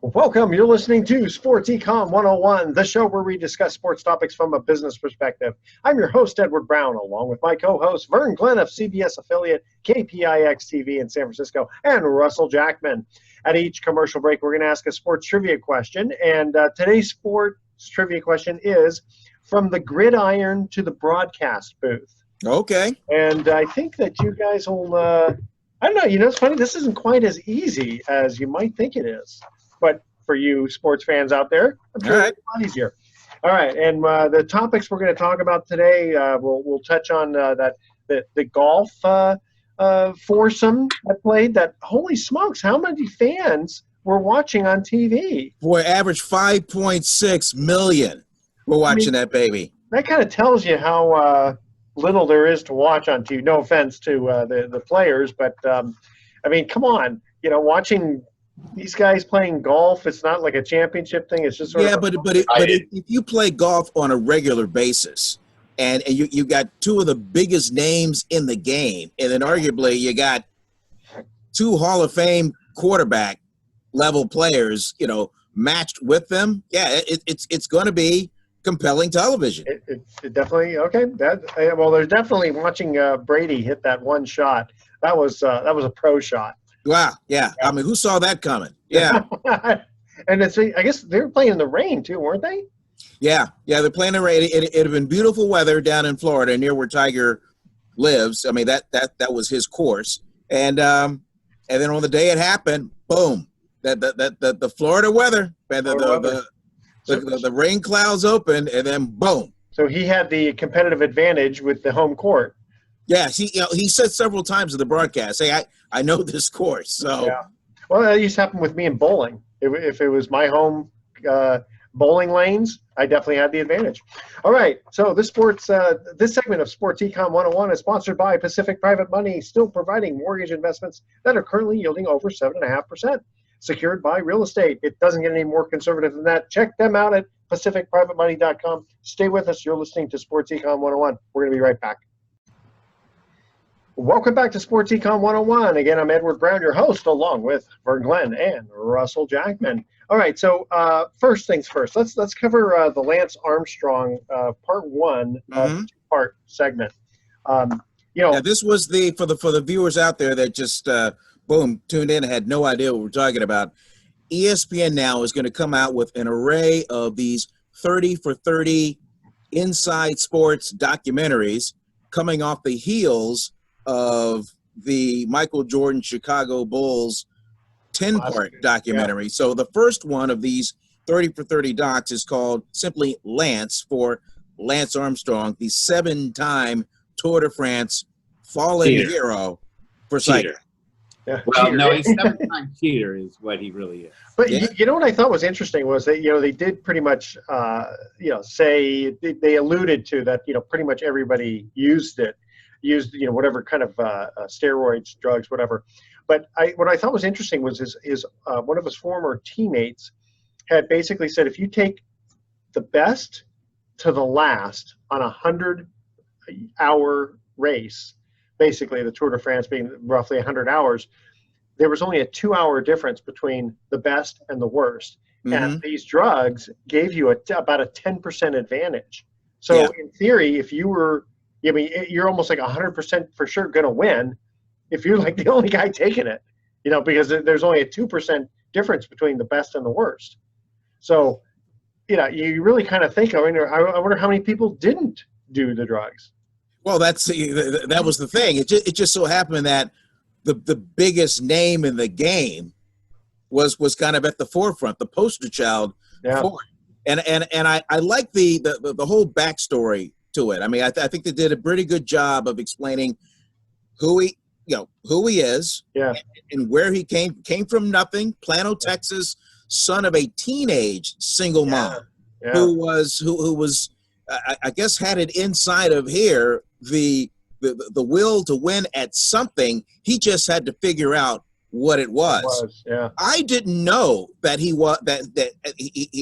Welcome. You're listening to Sports Econ 101, the show where we discuss sports topics from a business perspective. I'm your host, Edward Brown, along with my co-host, Vern Glenn of CBS affiliate KPIX TV in San Francisco, and Russell Jackman. At each commercial break, we're going to ask a sports trivia question, and today's sports trivia question is, from the gridiron to the broadcast booth. Okay. And I think that you guys will, I don't know, it's funny, this isn't quite as easy as you might think it is. But for you sports fans out there, I'm sure it's a lot easier. All right, and the topics we're going to talk about today, we'll touch on the golf foursome that played. That holy smokes, how many fans were watching on TV? Boy, average 5.6 million were watching that baby. That kind of tells you how little there is to watch on TV. No offense to the players, but I mean, come on, watching these guys playing golf, it's not like a championship thing. It's just sort of but if you play golf on a regular basis, and you got two of the biggest names in the game, and then arguably you got two Hall of Fame quarterback level players, matched with them, it's going to be compelling television. It definitely okay. There's definitely watching Brady hit that one shot. That was a pro shot. Wow, yeah. I mean, who saw that coming? Yeah. And I guess they were playing in the rain too, weren't they? Yeah, they're playing in the rain. It had been beautiful weather down in Florida, near where Tiger lives. I mean, that was his course. And then on the day it happened, boom, the Florida weather, the rain clouds opened, and then boom. So he had the competitive advantage with the home court. Yeah, he said several times in the broadcast, "Hey, I know this course." So, yeah. Well, that used to happen with me in bowling. If it was my home bowling lanes, I definitely had the advantage. All right, so this segment of Sports Econ 101 is sponsored by Pacific Private Money, still providing mortgage investments that are currently yielding over 7.5%, secured by real estate. It doesn't get any more conservative than that. Check them out at pacificprivatemoney.com. Stay with us. You're listening to Sports Econ 101. We're going to be right back. Welcome back to Sports Econ 101. Again, I'm Edward Brown, your host, along with Vern Glenn and Russell Jackman. All right, so first things first. Let's cover the Lance Armstrong part one two-part segment. This was for the viewers out there that just tuned in and had no idea what we're talking about. ESPN now is going to come out with an array of these 30 for 30 inside sports documentaries coming off the heels of the Michael Jordan Chicago Bulls 10-part documentary. Yeah. So the first one of these 30 for 30 docs is called simply Lance, for Lance Armstrong, the 7-time Tour de France fallen hero for cycling. Yeah. Well, no, he's 7-time cheater is what he really is. But you know what I thought was interesting was that, they did pretty much, say they alluded to that, pretty much everybody used whatever kind of steroids, drugs, whatever. But what I thought was interesting was his one of his former teammates had basically said, if you take the best to the last on a 100-hour race, basically the Tour de France being roughly 100 hours, there was only a 2-hour difference between the best and the worst. Mm-hmm. And these drugs gave you about a 10% advantage. So in theory, if you were, you're almost like 100% for sure going to win if you're like the only guy taking it, because there's only a 2% difference between the best and the worst. So, you really kind of think, I wonder how many people didn't do the drugs. Well, that was the thing. It just so happened that the biggest name in the game was kind of at the forefront, the poster child for it. And I like the whole backstory to it. I mean, I think they did a pretty good job of explaining who he is, and where he came from. Nothing, Plano, Texas, son of a teenage single mom who was I guess had it inside of here the will to win at something. He just had to figure out what it was. I didn't know that he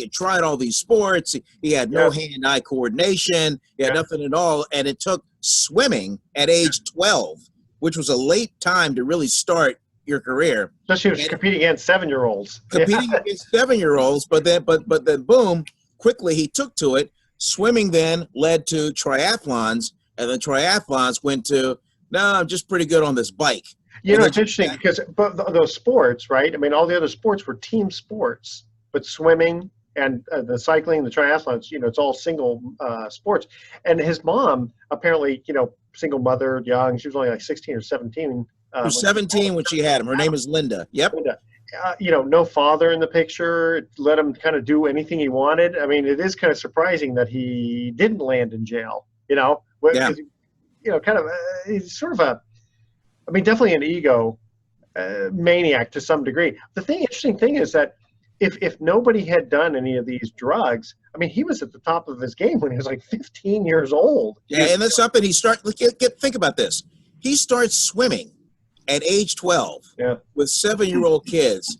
had tried all these sports. He had no hand-eye coordination. He had nothing at all, and it took swimming at age 12, which was a late time to really start your career. Especially if you're competing against 7-year-olds. Competing against 7-year-olds, but then boom, quickly he took to it. Swimming then led to triathlons, and the triathlons went to, no, I'm just pretty good on this bike. You know, it's interesting because those sports, right? I mean, all the other sports were team sports, but swimming and the cycling, the triathlons, it's all single sports. And his mom, apparently, single mother, young, she was only like 16 or 17. She was 17 when she had him. Her name is Linda. Yep. Linda. No father in the picture, let him kind of do anything he wanted. I mean, it is kind of surprising that he didn't land in jail, Yeah. Kind of, he's sort of definitely an ego maniac to some degree. The interesting thing is that if nobody had done any of these drugs, I mean, he was at the top of his game when he was like 15 years old. Yeah, and that's something think about this. He starts swimming at age 12 with 7-year-old kids.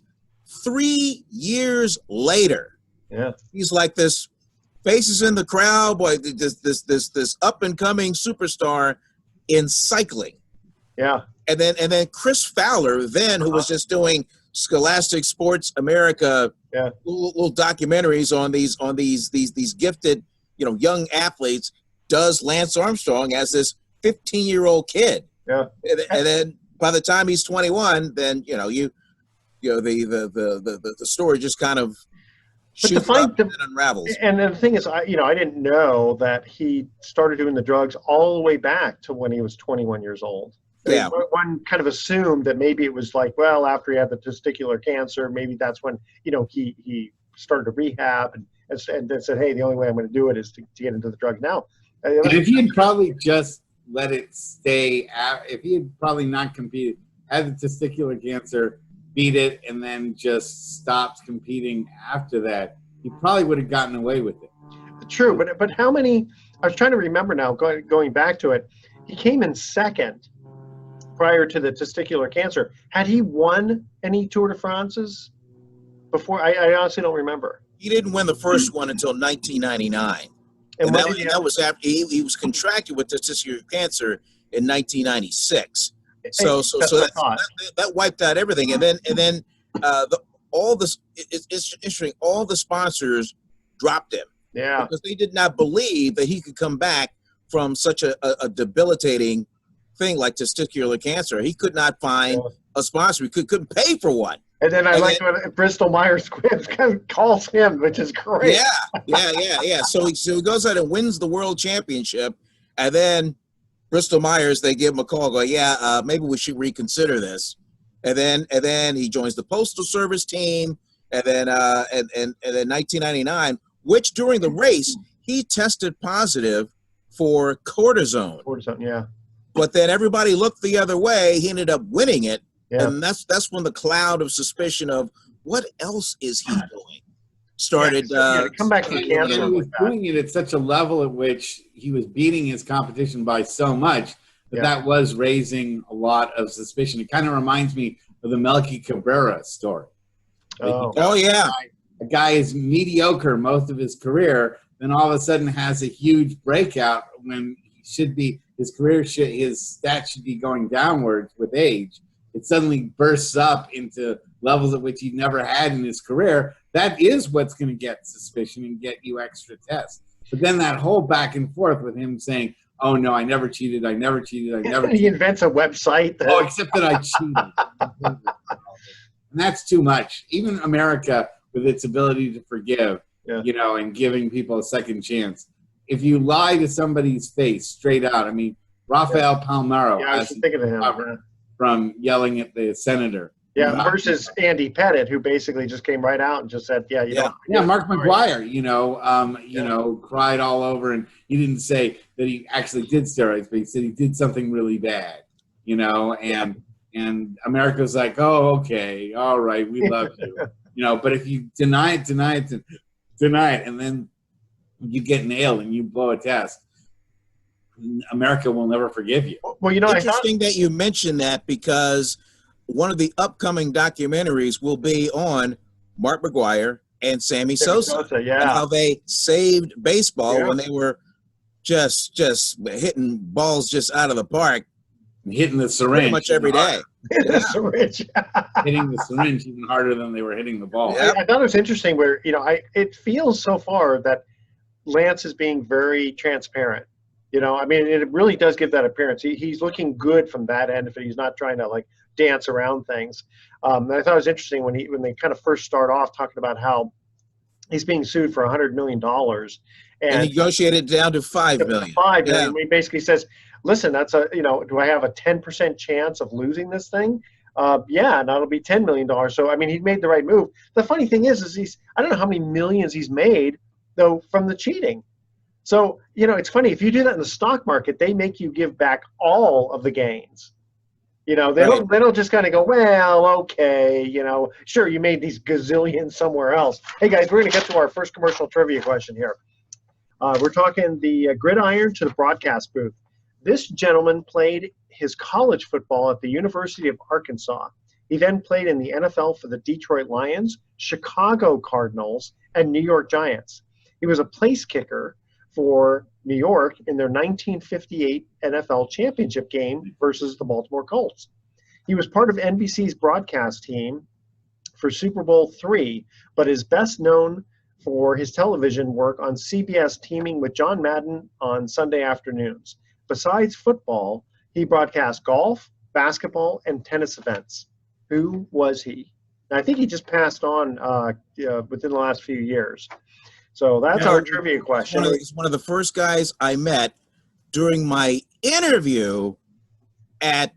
3 years later, he's like this faces in the crowd, boy, this up and coming superstar in cycling. Yeah. And then Chris Fowler, who was just doing Scholastic Sports America little documentaries on these gifted, young athletes, does Lance Armstrong as this 15-year-old kid. Yeah. And then by the time he's 21, then the story just kind of shoots up and unravels. And the thing is, I didn't know that he started doing the drugs all the way back to when he was 21 years old. Yeah. One kind of assumed that maybe it was like, well, after he had the testicular cancer, maybe that's when, he started to rehab and then said, hey, the only way I'm going to do it is to get into the drugs now. But if he had probably just let it stay, if he had probably not competed, had the testicular cancer, beat it, and then just stopped competing after that, he probably would have gotten away with it. True, but how many, I was trying to remember now, going back to it, he came in second prior to the testicular cancer. Had he won any Tour de France's before? I honestly don't remember. He didn't win the first one until 1999. And that was after he was contracted with testicular cancer in 1996. So that wiped out everything. And then it's interesting. All the sponsors dropped him. Yeah, because they did not believe that he could come back from such a debilitating thing like testicular cancer. He could not find a sponsor. He couldn't pay for one. And then I like when Bristol Myers Squibb kind of calls him, which is great. Yeah. So he goes out and wins the world championship, and then Bristol Myers, they give him a call, go, maybe we should reconsider this. And then he joins the Postal Service team, and then 1999, which during the race he tested positive for cortisone. Yeah. But then everybody looked the other way. He ended up winning it. Yeah. And that's when the cloud of suspicion of what else is he doing started. To come back to cancer. He was doing it at such a level at which he was beating his competition by so much that was raising a lot of suspicion. It kind of reminds me of the Melky Cabrera story. A guy is mediocre most of his career, then all of a sudden has a huge breakout when he should be, his stats should be going downwards with age. It suddenly bursts up into levels at which he never had in his career. That is what's going to get suspicion and get you extra tests. But then that whole back and forth with him saying, oh, no, I never cheated. He invents a website. Except that I cheated. And that's too much. Even America, with its ability to forgive, and giving people a second chance. If you lie to somebody's face straight out, I mean, Rafael Palmeiro. Yeah, I was thinking of him. From yelling at the senator. Yeah, versus Andy Pettit, who basically just came right out and just said, don't. Yeah, Mark McGuire, cried all over, and he didn't say that he actually did steroids, but he said he did something really bad, and America's like, oh, okay, all right, we love you, but if you deny it, and then you get nailed and you blow a test, America will never forgive you. Well, interesting that you mentioned that, because one of the upcoming documentaries will be on Mark McGuire and Sammy Sosa, and how they saved baseball when they were just hitting balls just out of the park. hitting the syringe pretty much every day. The syringe. Hitting the syringe even harder than they were hitting the ball. Well, I thought it was interesting where, it feels so far that Lance is being very transparent. I mean, it really does give that appearance. He's looking good from that end if he's not trying to like dance around things. And I thought it was interesting when they kind of first start off talking about how he's being sued for $100 million. And negotiated down to $5 million. $5 million. He basically says, listen, that's do I have a 10% chance of losing this thing? Yeah, and that'll be $10 million. So, I mean, he made the right move. The funny thing is I don't know how many millions he's made, though, from the cheating. So, it's funny. If you do that in the stock market, they make you give back all of the gains. They don't just kind of go, well, okay, sure, you made these gazillions somewhere else. Hey, guys, we're going to get to our first commercial trivia question here. We're talking the gridiron to the broadcast booth. This gentleman played his college football at the University of Arkansas. He then played in the NFL for the Detroit Lions, Chicago Cardinals, and New York Giants. He was a place kicker for New York in their 1958 NFL championship game versus the Baltimore Colts. He was part of NBC's broadcast team for Super Bowl III, but is best known for his television work on CBS, teaming with John Madden on Sunday afternoons. Besides football, he broadcast golf, basketball, and tennis events. Who was he? And I think he just passed on within the last few years. So that's our trivia question. He's one of the first guys I met during my interview at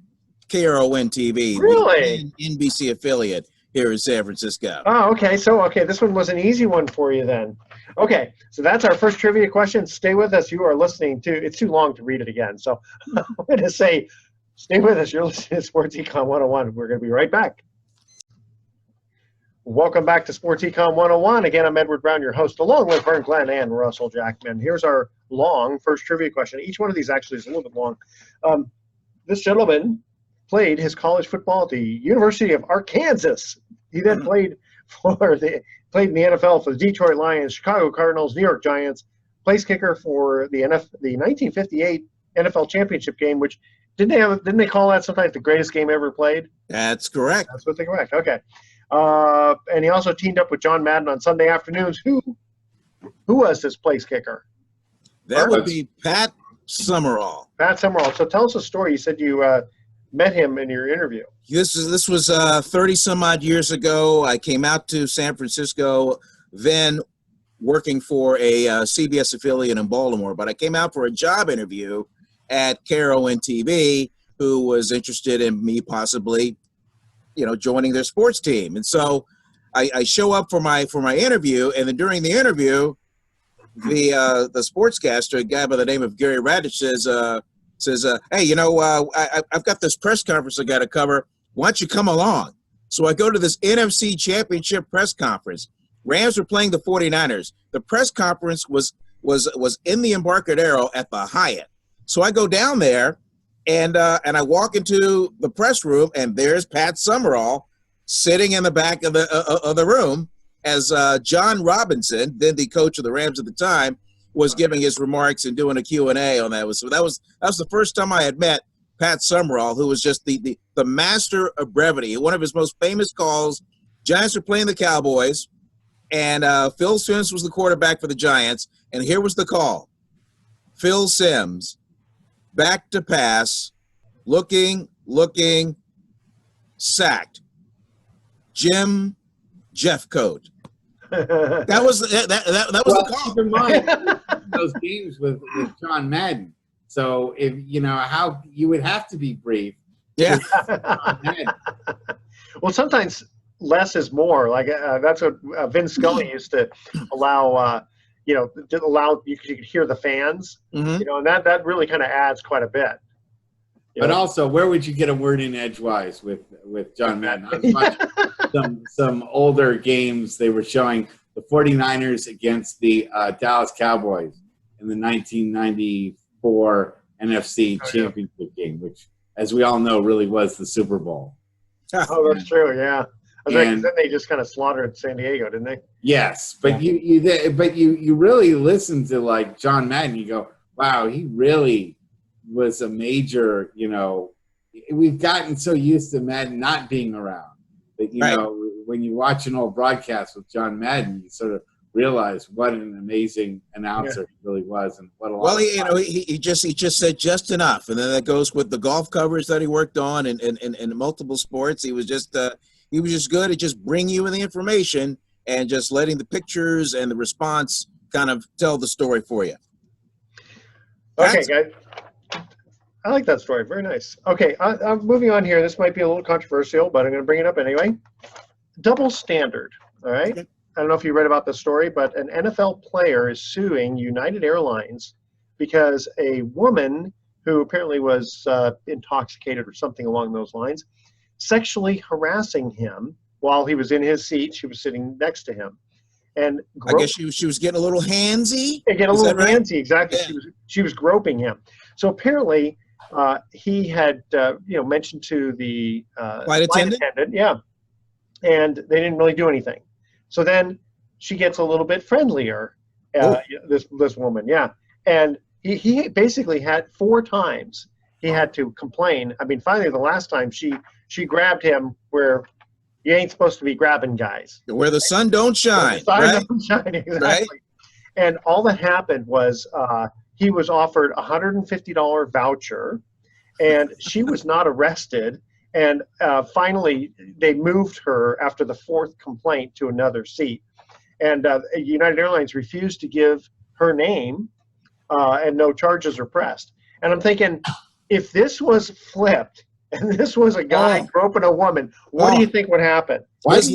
KRON TV, really? The NBC affiliate here in San Francisco. Oh, okay. So, this one was an easy one for you then. Okay, so that's our first trivia question. Stay with us. You are listening to, it's too long to read it again. So I'm going to say, stay with us. You're listening to Sports Econ 101. We're going to be right back. Welcome back to Sports Econ 101. Again, I'm Edward Brown, your host, along with Vern Glenn and Russell Jackman. Here's our long first trivia question. Each one of these actually is a little bit long. This gentleman played his college football at the University of Arkansas. He then played in the NFL for the Detroit Lions, Chicago Cardinals, New York Giants, place kicker for the 1958 NFL championship game, which didn't they call that sometimes the greatest game ever played? That's correct. That's what they correct. Okay. And he also teamed up with John Madden on Sunday afternoons. Who was this place kicker? That would be Pat Summerall. Pat Summerall. So tell us a story. You said you met him in your interview. This was 30 some odd years ago. I came out to San Francisco, then working for a CBS affiliate in Baltimore. But I came out for a job interview at KRON TV, who was interested in me possibly, joining their sports team. And so I show up for my interview, and then during the interview, the sportscaster, a guy by the name of Gary Radich, says, hey, I've got this press conference I got to cover. Why don't you come along? So I go to this NFC Championship press conference. Rams were playing the 49ers. The press conference was in the Embarcadero at the Hyatt. So I go down there, and I walk into the press room, and there's Pat Summerall sitting in the back of the room as John Robinson, then the coach of the Rams at the time, was giving his remarks and doing a Q&A on that. So that was the first time I had met Pat Summerall, who was just the master of brevity. One of his most famous calls, Giants were playing the Cowboys, and Phil Simms was the quarterback for the Giants, and here was the call. Phil Simms, back to pass, looking, sacked. Jim Jeffcoat. That was the call. Keep in mind those games with John Madden. So if how you would have to be brief. Yeah. Well, sometimes less is more. Like that's what Vince Scully used to allow. You could hear the fans. Mm-hmm. And that really kind of adds quite a bit. But also, where would you get a word in edgewise with John Madden? I was watching some older games. They were showing the 49ers against the Dallas Cowboys in the 1994 NFC Championship game, which, as we all know, really was the Super Bowl. Oh, that's true. Yeah. Then they just kind of slaughtered San Diego, didn't they? Yes, but you really listen to like John Madden. You go, wow, he really was a major, we've gotten so used to Madden not being around that, you Right. know, when you watch an old broadcast with John Madden, you sort of realize what an amazing announcer he really was, and what a lot. Well, he just said just enough, and then that goes with the golf coverage that he worked on and multiple sports. He was just good at just bringing you in the information and just letting the pictures and the response kind of tell the story for you. Okay, guys. I like that story. Very nice. Okay, I'm moving on here. This might be a little controversial, but I'm going to bring it up anyway. Double standard. All right. Okay. I don't know if you read about this story, but an NFL player is suing United Airlines because a woman who apparently was intoxicated or something along those lines, sexually harassing him while he was in his seat. She was sitting next to him. And I guess she was getting a little handsy. Get a little handsy, exactly. Yeah. She was groping him. So apparently, he had mentioned to the Flight attendant, yeah, and they didn't really do anything. So then she gets a little bit friendlier. This woman, yeah, and he basically had 4 times he had to complain. I mean, finally, the last time she grabbed him where you ain't supposed to be grabbing guys. where the sun don't shine. Don't shine, exactly. Right? And all that happened was he was offered a $150 voucher, and she was not arrested. And finally, they moved her after the 4th complaint to another seat. And United Airlines refused to give her name, and no charges are pressed. And I'm thinking, if this was flipped, and this was a guy groping a woman, what do you think would happen? His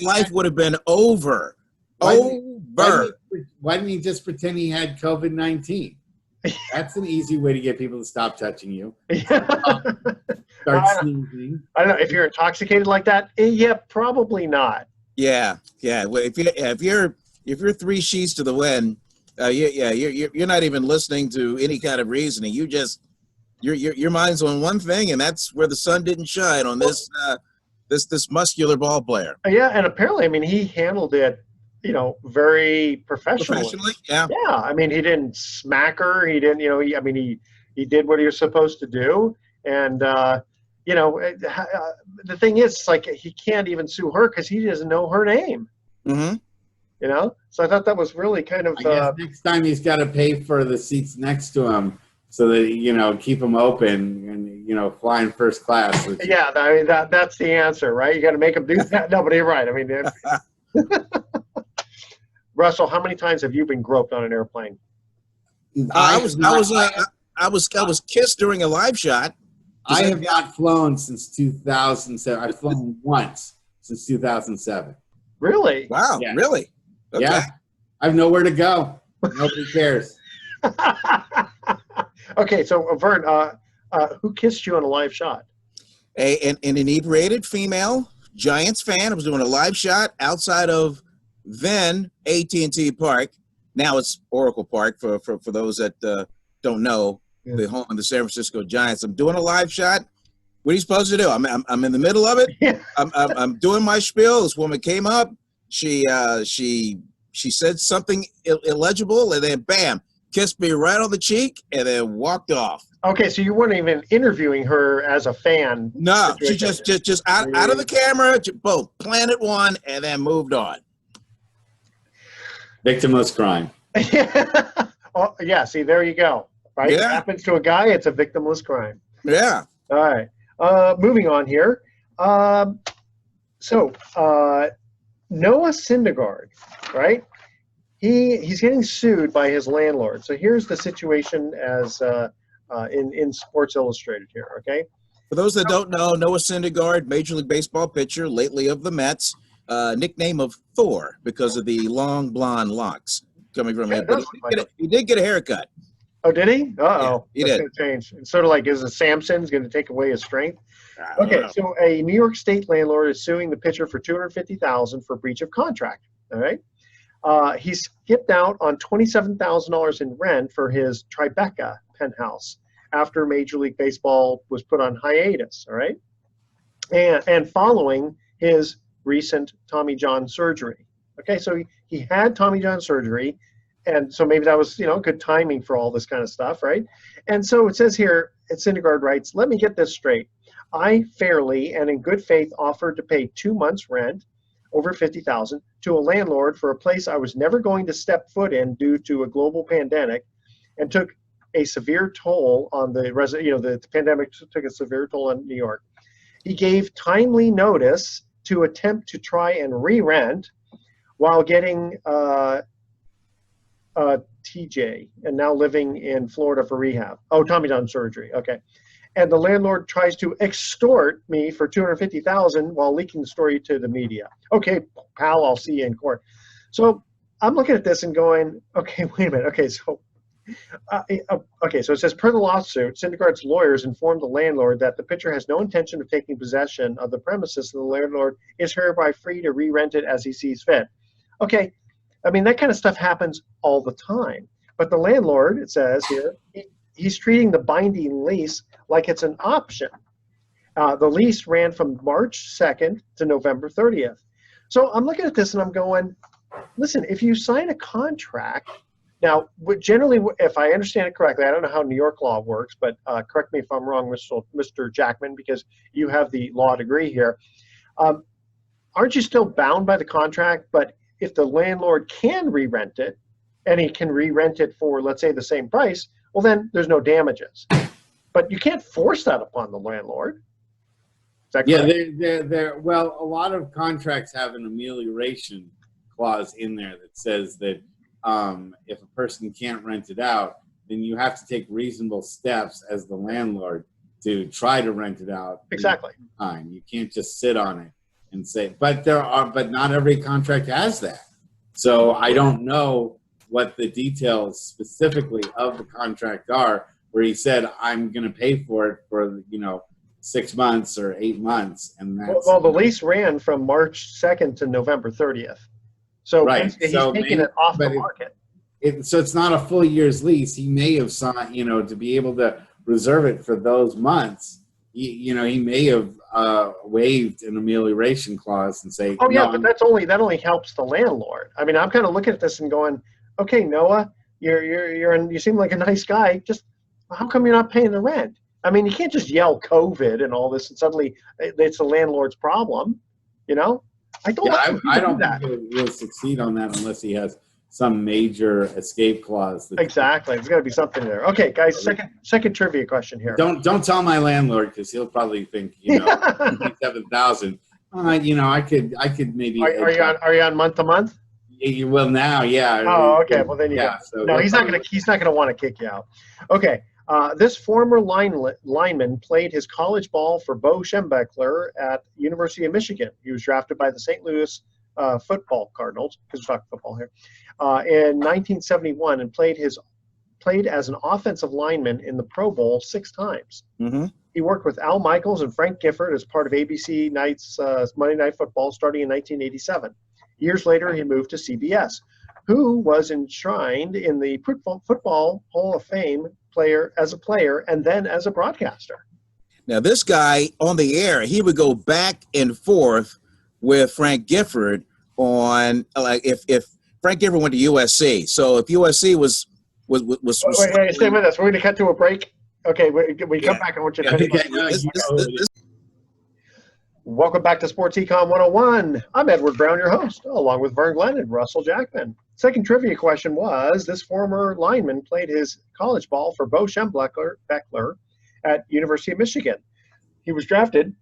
life would have been over. Why didn't he just pretend he had COVID-19? That's an easy way to get people to stop touching you. Start sneezing. I don't know if you're intoxicated like that. Yeah, probably not. Yeah. Well, if you're 3 sheets to the wind, you're not even listening to any kind of reasoning. You just your mind's on one thing, and that's where the sun didn't shine on this muscular ball player. Yeah, and apparently, I mean, he handled it, very professionally. Yeah. Yeah, I mean, he didn't smack her. He didn't, he did what he was supposed to do. And, the thing is, like, he can't even sue her because he doesn't know her name. Mm-hmm. So I thought that was really kind of. I guess next time he's got to pay for the seats next to him so that, keep them open and, fly in first class. Yeah, I mean, that's the answer, right? You got to make him do that. No, but you're right. I mean, Russell, how many times have you been groped on an airplane? I was kissed during a live shot. I have not flown since 2007. I've flown once since 2007. Really? Wow. Yeah. Really? Okay. Yeah. I have nowhere to go. Nobody cares. Okay, so Vern, who kissed you on a live shot? An inebriated female Giants fan. I was doing a live shot outside of then AT&T Park. Now it's Oracle Park for those that don't know, the home of the San Francisco Giants. I'm doing a live shot. What are you supposed to do? I'm in the middle of it. Yeah. I'm doing my spiel. This woman came up. She said something illegible, and then bam, kissed me right on the cheek, and then walked off. Okay, so you weren't even interviewing her as a fan. No, she just out of the camera, boom, planted one, and then moved on. Victimless crime. Oh, yeah, see, there you go. Right? Yeah. It happens to a guy, it's a victimless crime. Yeah. All right. Moving on here. So Noah Syndergaard, right? He's getting sued by his landlord. So here's the situation as in Sports Illustrated here, okay? For those that don't know, Noah Syndergaard, Major League Baseball pitcher, lately of the Mets, nickname of Thor because of the long blonde locks coming from him. But he did get a haircut. Oh, did he? Uh-oh. Yeah, he That's did. going to change. It's sort of like, is the Samson's going to take away his strength? Okay, so a New York State landlord is suing the pitcher for $250,000 for breach of contract, all right? He skipped out on $27,000 in rent for his Tribeca penthouse after Major League Baseball was put on hiatus, all right? And following his recent Tommy John surgery. Okay, so he had Tommy John surgery, and so maybe that was, good timing for all this kind of stuff, right? And so it says here, Syndergaard writes, "Let me get this straight. I fairly and in good faith offered to pay 2 months' rent, over $50,000, to a landlord for a place I was never going to step foot in due to a global pandemic, and took a severe toll on the resident. The pandemic took a severe toll on New York. He gave timely notice to attempt to try and re-rent while getting TJ, and now living in Florida for rehab. Oh, Tommy John surgery. Okay. And the landlord tries to extort me for $250,000 while leaking the story to the media. Okay, pal, I'll see you in court." So I'm looking at this and going, okay, wait a minute. Okay, so so it says, per the lawsuit, Syndergaard's lawyers informed the landlord that the pitcher has no intention of taking possession of the premises, and the landlord is hereby free to re-rent it as he sees fit. Okay, I mean, that kind of stuff happens all the time. But the landlord, it says here, he's treating the binding lease like it's an option. The lease ran from March 2nd to November 30th. So I'm looking at this and I'm going, listen, if you sign a contract, now generally, if I understand it correctly, I don't know how New York law works, but correct me if I'm wrong, Mr. Jackman, because you have the law degree here. Aren't you still bound by the contract? But if the landlord can re-rent it, and he can re-rent it for, let's say, the same price, well, then there's no damages. But you can't force that upon the landlord. Is that correct? Yeah, well, a lot of contracts have an amelioration clause in there that says that if a person can't rent it out, then you have to take reasonable steps as the landlord to try to rent it out. Exactly. Time. You can't just sit on it and say, but not every contract has that. So I don't know what the details specifically of the contract are, where he said, I'm going to pay for it for, 6 months or 8 months. And that's, well, the lease ran from March 2nd to November 30th. So right. He's taking it off the market. So it's not a full year's lease. He may have signed, to be able to reserve it for those months. He may have waived an amelioration clause and say, oh, yeah, but that only helps the landlord. I mean, I'm kind of looking at this and going, okay, Noah, you seem like a nice guy. Just how come you're not paying the rent? I mean, you can't just yell COVID and all this and suddenly it's the landlord's problem. I don't think he'll succeed on that unless he has some major escape clause. Exactly. There's got to be something there. Okay, guys, second trivia question here. Don't tell my landlord, because he'll probably think, 7,000. I could maybe. Are you on month to month? Well, now, yeah. Oh, okay. Well, then you got. So no, he's not gonna want to kick you out. Okay. This former lineman played his college ball for Bo Schembechler at University of Michigan. He was drafted by the St. Louis football Cardinals, because we're talking football here, in 1971, and played as an offensive lineman in the Pro Bowl 6 times. Mm-hmm. He worked with Al Michaels and Frank Gifford as part of ABC Night's Monday Night Football starting in 1987. Years later, he moved to CBS, who was enshrined in the Football Hall of Fame as a player and then as a broadcaster. Now, this guy on the air, he would go back and forth with Frank Gifford on, like, if Frank Gifford went to USC. So if USC was wait, stay with us. We're going to cut to a break. Okay, we come back. I want you to finish. Welcome back to Sports Econ 101. I'm Edward Brown, your host, along with Vern Glenn and Russell Jackman. Second trivia question was, this former lineman played his college ball for Bo Schembechler at University of Michigan. He was drafted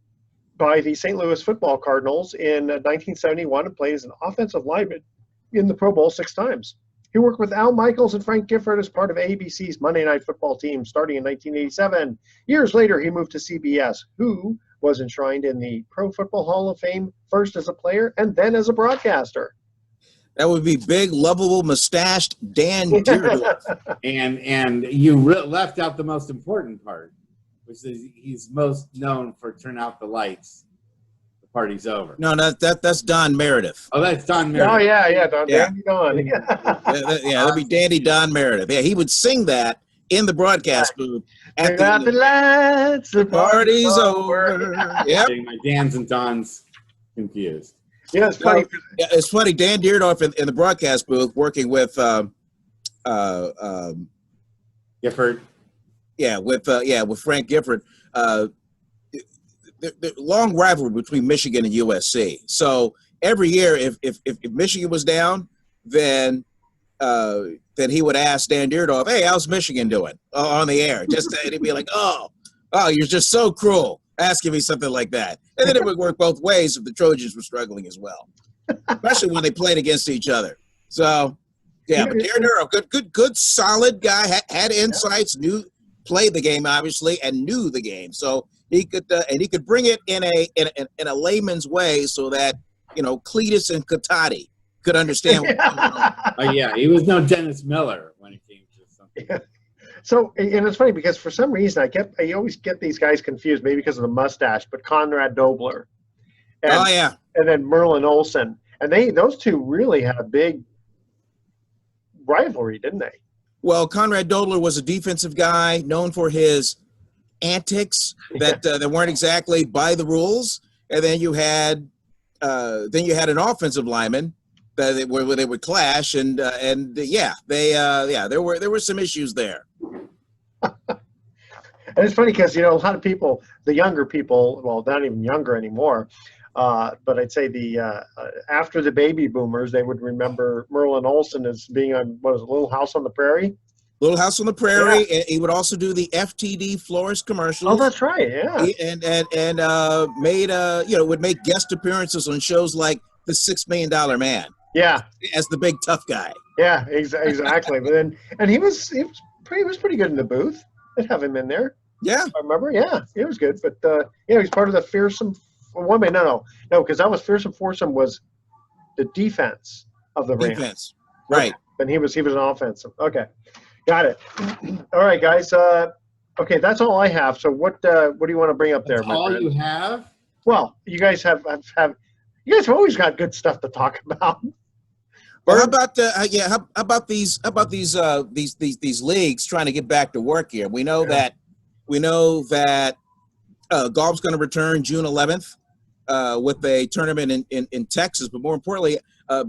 by the St. Louis football Cardinals in 1971 and played as an offensive lineman in the Pro Bowl 6 times. He worked with Al Michaels and Frank Gifford as part of ABC's Monday Night Football team starting in 1987. Years later, he moved to CBS, who was enshrined in the Pro Football Hall of Fame first as a player and then as a broadcaster. That would be big, lovable, mustached Dan Deerdorf. and you left out the most important part, which is he's most known for Turn Out the Lights. The party's over. No, that's Don Meredith. Oh, that's Don Meredith. Oh, yeah, Don. Yeah. Don. That'd be Dandy Don Meredith. Yeah, he would sing that in the broadcast booth. Turn out the lights, the party's over. Yep. My Dans and Dons confused. Yeah, it's funny. It's funny. Dan Deerdorf in the broadcast booth working with Gifford. Yeah, with Frank Gifford. The long rivalry between Michigan and USC. So every year, if Michigan was down, then he would ask Dan Dierdorf, "Hey, how's Michigan doing?" On the air, and he'd be like, "Oh, you're just so cruel, asking me something like that." And then it would work both ways if the Trojans were struggling as well, especially when they played against each other. So, yeah, but Darren Dierdorf, good, solid guy, had insights, played the game obviously, and knew the game. So he could bring it in a layman's way, so that Cletus and Katati could understand. Oh yeah, he was no Dennis Miller when it came to something. Yeah. So, and it's funny because for some reason I always get these guys confused, maybe because of the mustache, but Conrad Dobler, and then Merlin Olsen, and those two really had a big rivalry, didn't they? Well, Conrad Dobler was a defensive guy known for his antics that weren't exactly by the rules, and then you had an offensive lineman where they would clash, and there were some issues there. And it's funny because a lot of people, the younger people, well, not even younger anymore, but I'd say after the baby boomers, they would remember Merlin Olsen as being on Little House on the Prairie. Little House on the Prairie. Yeah. And he would also do the FTD Florist commercials. Oh, that's right. Yeah. Would make guest appearances on shows like The $6 Million Man. Yeah. As the big tough guy. Yeah, exactly. But then, and he was pretty good in the booth. They'd have him in there. Yeah. I remember. Yeah, it was good. But he's part of the Fearsome Woman. No, because that was Fearsome Foursome was the defense of the Rams. Defense. Right. And he was an offensive. Okay. Got it. All right, guys. Okay, that's all I have. So what do you want to bring up there? That's all you have? Well, you guys have you guys have always got good stuff to talk about. Well, how about these leagues trying to get back to work here? We know that golf's going to return June 11th with a tournament in Texas, but more importantly,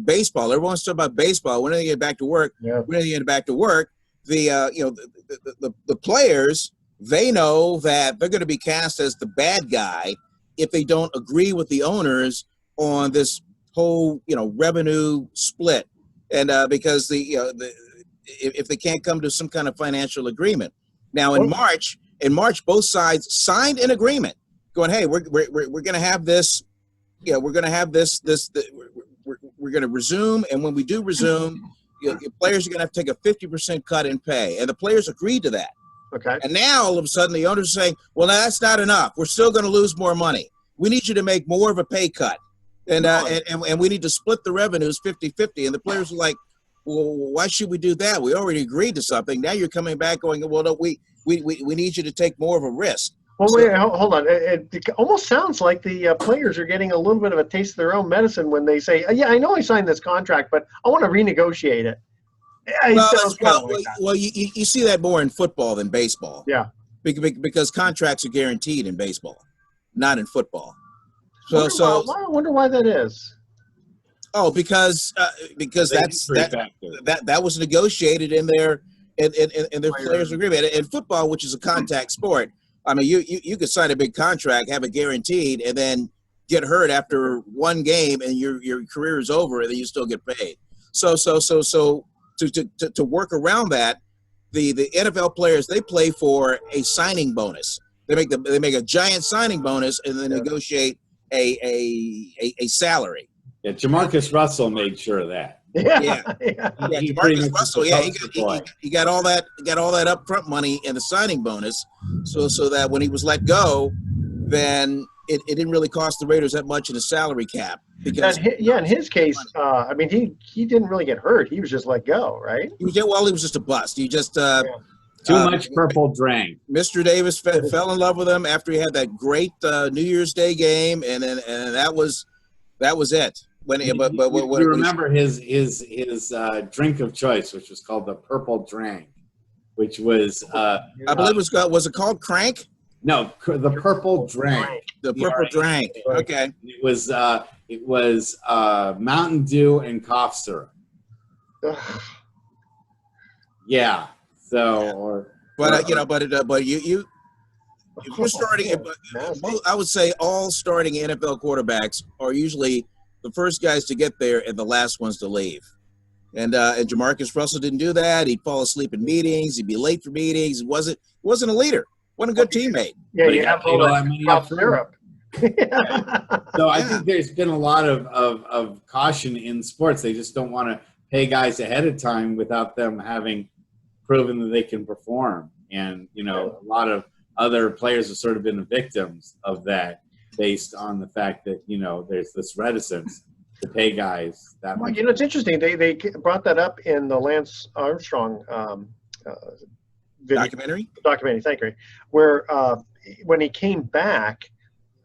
baseball. Everyone's talking about baseball. When are they get back to work? Yeah. When are they get back to work? The players, they know that they're going to be cast as the bad guy if they don't agree with the owners on this whole revenue split, and because if they can't come to some kind of financial agreement. Now in March both sides signed an agreement going, hey, we're going to have this, we're going to have this we're going to resume, and when we do resume, players are going to have to take a 50% cut in pay, and the players agreed to that. Okay. And now all of a sudden the owners are saying, well, that's not enough. We're still going to lose more money. We need you to make more of a pay cut. And we need to split the revenues 50-50. And the players are like, well, why should we do that? We already agreed to something. Now you're coming back going, well, no, we need you to take more of a risk. Well, wait, hold on. It almost sounds like the players are getting a little bit of a taste of their own medicine when they say, yeah, I know I signed this contract, but I want to renegotiate it. You see that more in football than baseball. Yeah. Because contracts are guaranteed in baseball, not in football. I wonder why that is. Oh, because that was negotiated in their players' agreement. In football, which is a contact sport, I mean, you could sign a big contract, have it guaranteed, and then get hurt after one game, and your career is over, and then you still get paid. So to work around that, the NFL players, they play for a signing bonus. They make a giant signing bonus, and then negotiate a salary. Yeah, Jamarcus Russell made sure of that. Yeah. Jamarcus Russell, he got all that upfront money and the signing bonus, so that when he was let go, then it didn't really cost the Raiders that much in the salary cap. Because in his case, I mean, he didn't really get hurt. He was just let go, right? He was just a bust. He just too much purple drank. Mr. Davis fell in love with him after he had that great New Year's Day game, and that was it. When you remember his drink of choice, which was called the Purple Drank, which was I believe was it called Crank? No, the Purple Drank. The Purple Drank. Okay. It was Mountain Dew and cough syrup. Yeah. So, or But if you're starting, I would say all starting NFL quarterbacks are usually the first guys to get there and the last ones to leave. And Jamarcus Russell didn't do that. He'd fall asleep in meetings. He'd be late for meetings. He wasn't a leader. Wasn't a good teammate. Yeah, you have all that top syrup. So I think there's been a lot of caution in sports. They just don't want to pay guys ahead of time without them having proven that they can perform. And, a lot of other players have sort of been the victims of that based on the fact that, there's this reticence to pay guys that much. It's interesting. They brought that up in the Lance Armstrong documentary. Thank you. Where when he came back,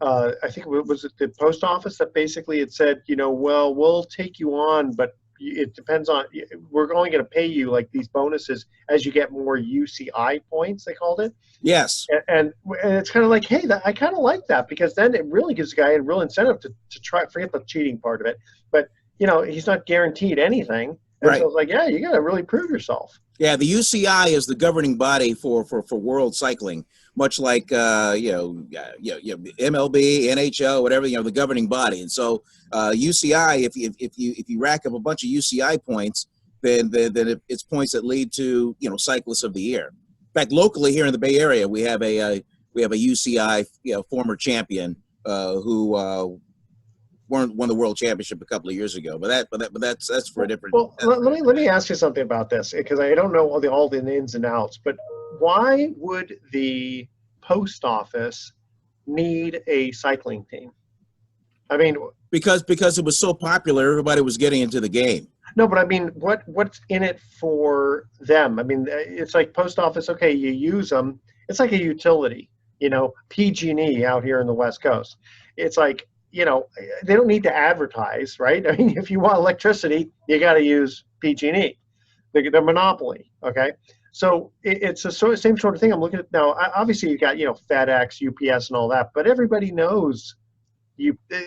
I think was it the post office that basically had said, well, we'll take you on, but it depends on, we're only going to pay you like these bonuses as you get more UCI points, they called it. Yes. And it's kind of like, hey, I kind of like that, because then it really gives the guy a real incentive to try, forget the cheating part of it. But, he's not guaranteed anything. And right. So it's like, yeah, you got to really prove yourself. Yeah, the UCI is the governing body for world cycling, much like MLB, NHL, whatever, the governing body. And so UCI, if you rack up a bunch of UCI points, then it's points that lead to cyclists of the year. In fact, locally here in the Bay Area, we have a UCI former champion who won the world championship a couple of years ago, but that's for a different. Well, let me ask you something about this, because I don't know all the ins and outs. But why would the post office need a cycling team? I mean, because it was so popular, everybody was getting into the game. No, but I mean, what's in it for them? I mean, it's like post office. Okay, you use them. It's like a utility, PG&E out here in the West Coast. It's like, they don't need to advertise, right? I mean, if you want electricity, you got to use PG&E. They're monopoly, okay? So it's the same sort of thing I'm looking at now. Obviously, you got, FedEx, UPS, and all that, but everybody knows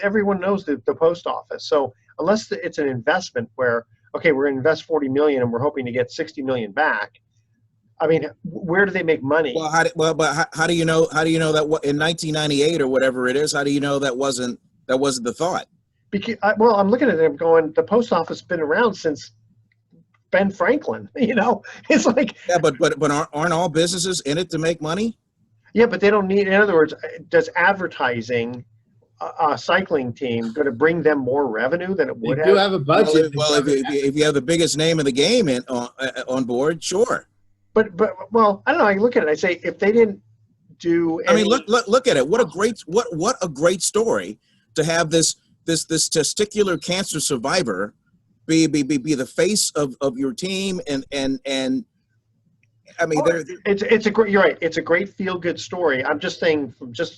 everyone knows the post office. So unless it's an investment where, okay, we're going to invest $40 million and we're hoping to get $60 million back, I mean, where do they make money? Well, how do you know that in 1998 or whatever it is? How do you know that wasn't the thought? Because I'm looking at them going, the post office has been around since Ben Franklin. It's like, yeah, but aren't all businesses in it to make money? Yeah, but they don't need. In other words, does advertising a cycling team going to bring them more revenue than it would have? They do have a budget. Well, if you have the biggest name in the game on board, sure. But well, I don't know. I look at it. I say, if they didn't do any, I mean, look at it. What a great story to have this testicular cancer survivor be the face of your team, and I mean, it's a great. You're right. It's a great feel good story. I'm just saying,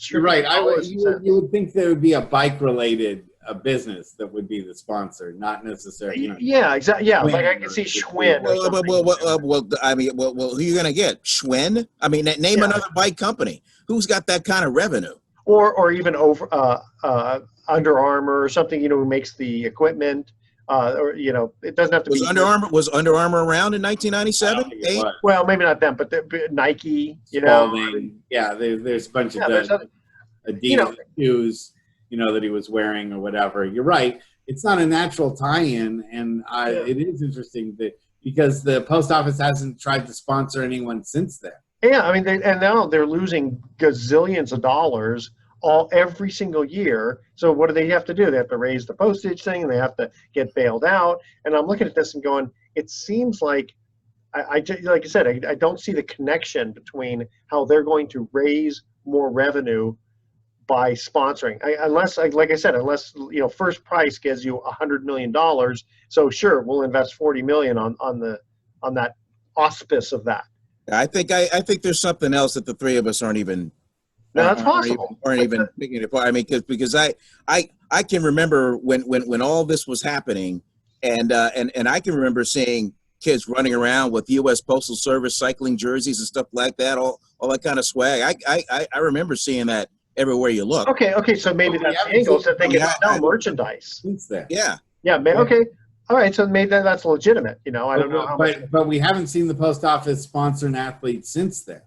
you're right. You would think there would be a bike related business that would be the sponsor, not necessarily. Yeah, exactly. Yeah, like I can see Schwinn. Well, who are you gonna get? Schwinn? I mean, name another bike company who's got that kind of revenue. Or even over Under Armour or something, who makes the equipment. Or it doesn't have to be. Was Under Armour around in 1997? Well, maybe not them, but Nike. Spalding. Yeah, there's a bunch of Adidas shoes, that he was wearing or whatever. You're right. It's not a natural tie-in, and it is interesting because the post office hasn't tried to sponsor anyone since then. Yeah, I mean, and now they're losing gazillions of dollars every single year. So what do they have to do? They have to raise the postage thing, and they have to get bailed out. And I'm looking at this and going, it seems like, like I said, I don't see the connection between how they're going to raise more revenue by sponsoring. Unless First Price gives you $100 million. So sure, we'll invest $40 million on that auspice of that. I think there's something else that the three of us aren't even. No, that's possible. Aren't even thinking it. I mean, because I can remember when all this was happening, and I can remember seeing kids running around with U.S. Postal Service cycling jerseys and stuff like that, all that kind of swag. I remember seeing that everywhere you look. Okay, so maybe that's angles that they can sell merchandise. Since then. Yeah. Yeah, man. Okay. All right, so maybe that's legitimate. You know, I don't know how much. But we haven't seen the post office sponsor an athlete since then.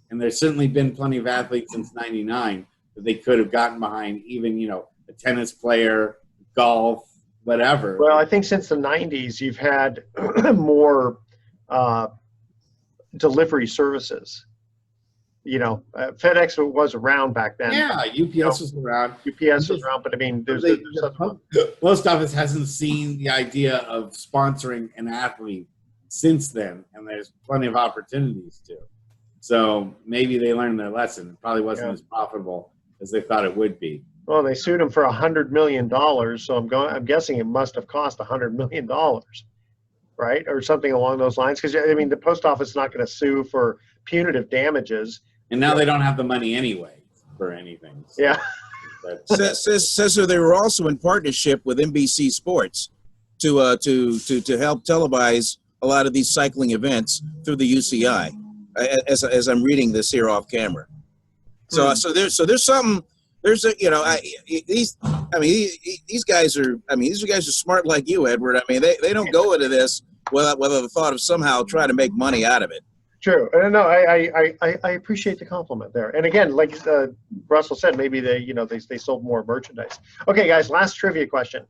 And there's certainly been plenty of athletes since '99 that they could have gotten behind, even, you know, a tennis player, golf, whatever. Well, I think since the '90s, you've had more delivery services. You know, FedEx was around back then. Yeah, UPS was around. UPS was around, but I mean, the post office hasn't seen the idea of sponsoring an athlete since then, and there's plenty of opportunities to. So maybe they learned their lesson. It probably wasn't as profitable as they thought it would be. Well, they sued him for $100 million, so I'm guessing it must have cost $100 million, right, or something along those lines. Because I mean, the post office is not going to sue for punitive damages. And now they don't have the money anyway for anything. So yeah. Says so they were also in partnership with NBC Sports to help televise a lot of these cycling events through the UCI. As I'm reading this here off camera, so there's something. There's a, you know, these guys are smart like you, Edward. I mean, they don't go into this without the thought of somehow trying to make money out of it. True. No, I appreciate the compliment there. And again, like Russell said, maybe they sold more merchandise. Okay, guys, last trivia question.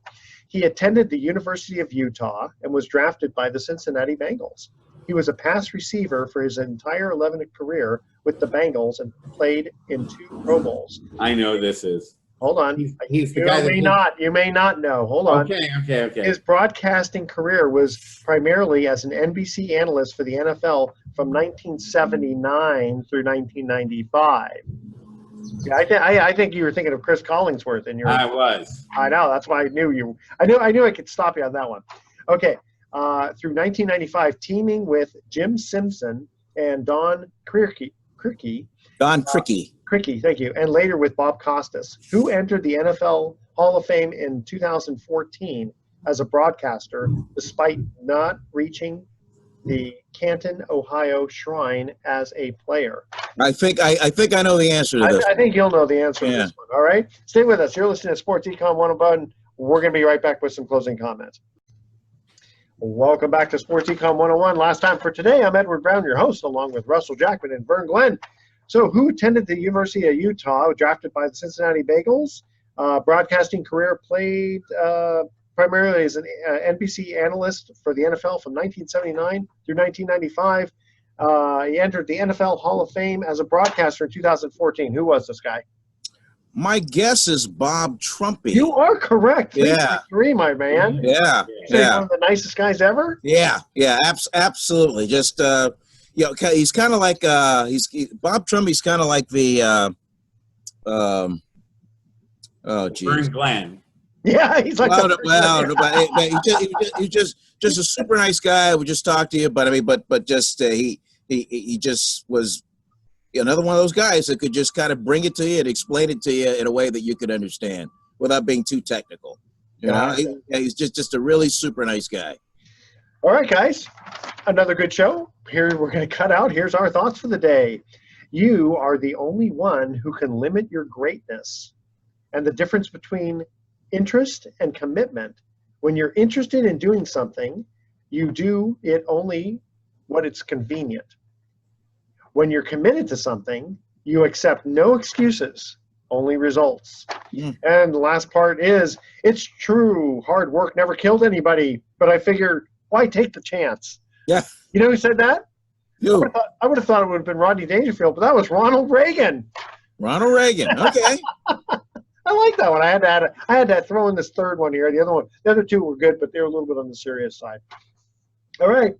He attended the University of Utah and was drafted by the Cincinnati Bengals. He was a pass receiver for his entire 11th career with the Bengals and played in 2 Pro Bowls. I know this is. Hold on. He's the guy you may not know. Hold on. Okay. His broadcasting career was primarily as an NBC analyst for the NFL from 1979 through 1995. Yeah, I think you were thinking of Chris Collingsworth in your. I was. I know. That's why I knew you. I knew I could stop you on that one. Okay. Through 1995, teaming with Jim Simpson and Don Criqui. Don Criqui. Criqui, thank you. And later with Bob Costas, who entered the NFL Hall of Fame in 2014 as a broadcaster, despite not reaching the Canton, Ohio shrine as a player. I think I know the answer to this. I think you'll know the answer to this one. All right? Stay with us. You're listening to Sports Econ 101. We're going to be right back with some closing comments. Welcome back to Sports Econ 101. Last time for today, I'm Edward Brown, your host, along with Russell Jackman and Vern Glenn. So who attended the University of Utah, drafted by the Cincinnati Bengals, broadcasting career, played primarily as an NBC analyst for the NFL from 1979 through 1995. He entered the NFL Hall of Fame as a broadcaster in 2014. Who was this guy? My guess is Bob Trumpy. You are correct. Yeah. 3, my man. Yeah. He's one of the nicest guys ever? Yeah, absolutely. Just he's kind of like Bob Trumpy's kind of like the Vern Glenn. Yeah, he's like he's just a super nice guy. We just talked to you, but I mean, but just he just was another one of those guys that could just kind of bring it to you and explain it to you in a way that you could understand without being too technical. You know, he's just a really super nice guy. All right, guys, another good show. Here we're going to cut out. Here's our thoughts for the day. You are the only one who can limit your greatness, and the difference between interest and commitment. When you're interested in doing something, you do it only when it's convenient. When you're committed to something, you accept no excuses, only results. And the last part is, it's true, hard work never killed anybody, but I figured, why take the chance? Yeah. You know who said that? You. I would have thought it would have been Rodney Dangerfield, but that was Ronald Reagan. Ronald Reagan, okay. I like that one. I had to throw in this third one here. The other 2 were good, but they were a little bit on the serious side. All right.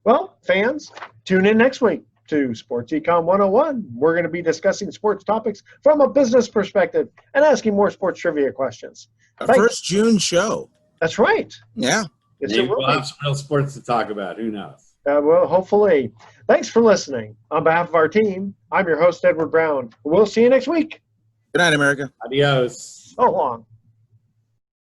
Well, fans, tune in next week to Sports Econ 101. We're going to be discussing sports topics from a business perspective and asking more sports trivia questions. Our first June show. That's right. Yeah. Maybe we'll have some real sports to talk about. Who knows? Well, hopefully. Thanks for listening. On behalf of our team, I'm your host, Edward Brown. We'll see you next week. Good night, America. Adios. So long.